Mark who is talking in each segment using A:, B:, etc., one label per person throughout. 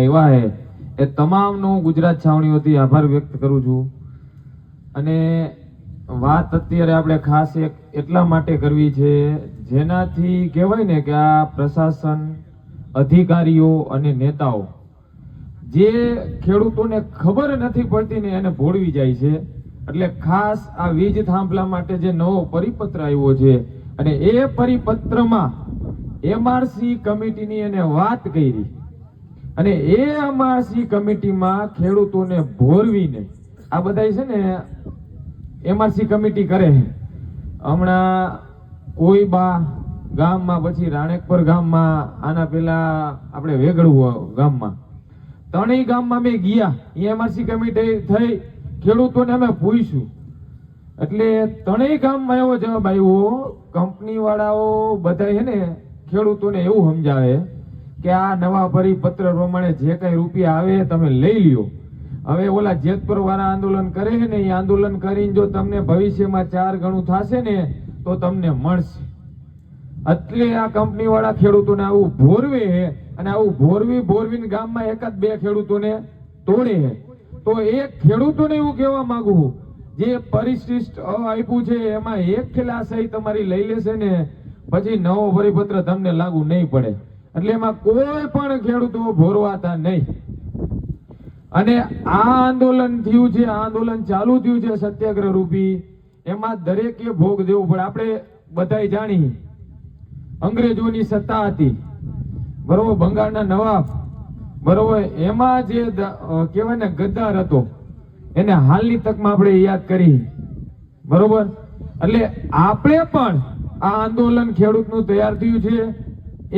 A: એવા હે એ તમામનો ગુજરાત છાવણી વતી આભાર વ્યક્ત કરું છું। અને વાત અત્યારે આપણે ખાસ એટલા માટે કરવી છે જેનાથી કહેવાય ને કે આ પ્રશાસન, અધિકારીઓ અને નેતાઓ જે ખેડૂતોને ખબર નથી પડતી ને એને ભોળવી જાય છે। એટલે ખાસ આ વીજ થાંભલા માટે જે નવો પરિપત્ર આવ્યો છે અને એ પરિપત્રમાં એમઆરસી કમિટીની એને વાત કરી અને એ એમઆરસી કમિટીમાં ખેડૂતોને ભોરવીને આ બધા છે ને એમઆરસી કમિટી કરે છે। હમણાં કોઈબા ગામમાં, પછી રાણેકપર ગામમાં, આના પેલા આપણે વેગળું ગામમાં, ત્રણેય ગામમાં મેં ગયા, એમઆરસી કમિટી થઈ, ખેડૂતોને અમે પૂછ્યું એટલે ત્રણેય ગામમાં એવો જવાબ આવ્યો, કંપની વાળાઓ બધા છે ને ખેડૂતોને એવું સમજાવે કે આ નવા પરિપત્ર પ્રમાણે જે કઈ રૂપિયા આવે તમે લઈ લ્યો। હવે ઓલા જેતપુર વાળા આંદોલન કરે છે ને, એ આંદોલન કરીને જો તમને ભવિષ્યમાં 4 ગણું થશે ને તો તમને મળશે। એટલે આ કંપની વાળા ખેડૂતોને આવું ભોરવે છે અને આવું ભોરવીને ગામમાં એકાદ બે ખેડૂતોને તોડે છે। તો એ ખેડૂતોને એવું કહેવા માંગુ, જે પરિશિષ્ટ આપ્યું છે એમાં એક ખેલા સહી તમારી લઈ લેશે ને પછી નવો પરિપત્ર તમને લાગુ નહીં પડે। એટલે એમાં કોઈ પણ ખેડૂતો ભોરવાતા નહીં। અને આ આંદોલન થયું છે, આ આંદોલન ચાલુ થયું છે સત્યાગ્રહ રૂપી, એમાં દરેકે ભોગ દેવું પડે। આપણે બધાય જાણી અંગ્રેજોની સત્તા હતી, બરોબર, બંગાળના નવાબ, બરોબર, એમાં જે કહેવાય ને ગદ્દાર હતો એને હાલની તકમાં આપણે યાદ કરી, બરોબર। એટલે આપણે પણ આ આંદોલન ખેડૂતનું તૈયાર થયું છે,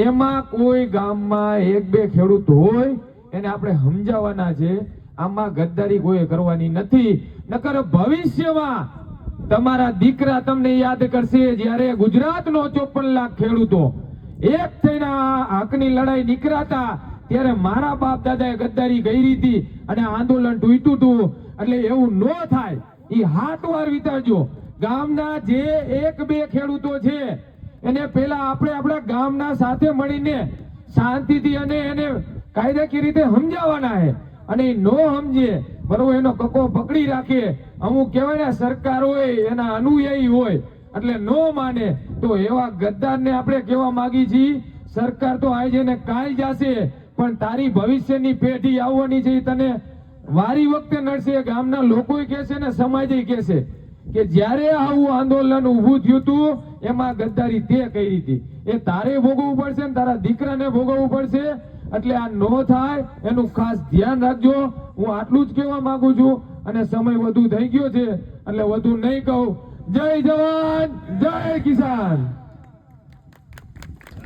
A: એમાં કોઈ ગામમાં 1-2 ખેડૂત હોય એને આપણે સમજાવવાના છે। આમાં ગદ્દારી કોઈ કરવાની નથી, નકર ભવિષ્યમાં તમારા દીકરા તમને યાદ કરશે જ્યારે ગુજરાતનો 54 લાખ ખેડૂતો એક થઈને હકની લડાઈ નીકળાતા ત્યારે મારા બાપ દાદાએ ગદ્દારી કરી હતી અને આંદોલન તૂટ્યું હતું। એટલે એવું ન થાય, એ 7 વાર વિચારજો। ગામના જે 1-2 ખેડૂતો છે એને પેલા આપણે આપણા ગામના સાથે મળીને શાંતિથી અને એને કાયદાકીય રીતે સમજાવવાના છે। અને નો સમજે, બરોબર, એનો કકો પકડી રાખે, અમુક કહેવાય ને સરકાર હોય એના અનુયાયી હોય એટલે નો માને, તો એવા ગદ્દારને આપણે કહેવા માંગી છીએ સરકાર તો આજે ને કાલ જશે પણ તારી ભવિષ્યની પેઢી આવવાની છે તને વારી વખતે નડશે। ગામના લોકો કહેશે ને સમાજ કહેશે કે જ્યારે આવું આંદોલન ઊભું થયું હતું એમાં ગદ્દારી તે કરી હતી, એ તારે ભોગવવું પડશે ને તારા દીકરાને ભોગવવું પડશે। એટલે આ નો થાય એનું ખાસ ધ્યાન રાખજો। હું આટલું જ કહેવા માંગુ છું અને સમય વધુ થઈ ગયો છે એટલે વધુ નહીં કહું। જય જવાન, જય કિસાન।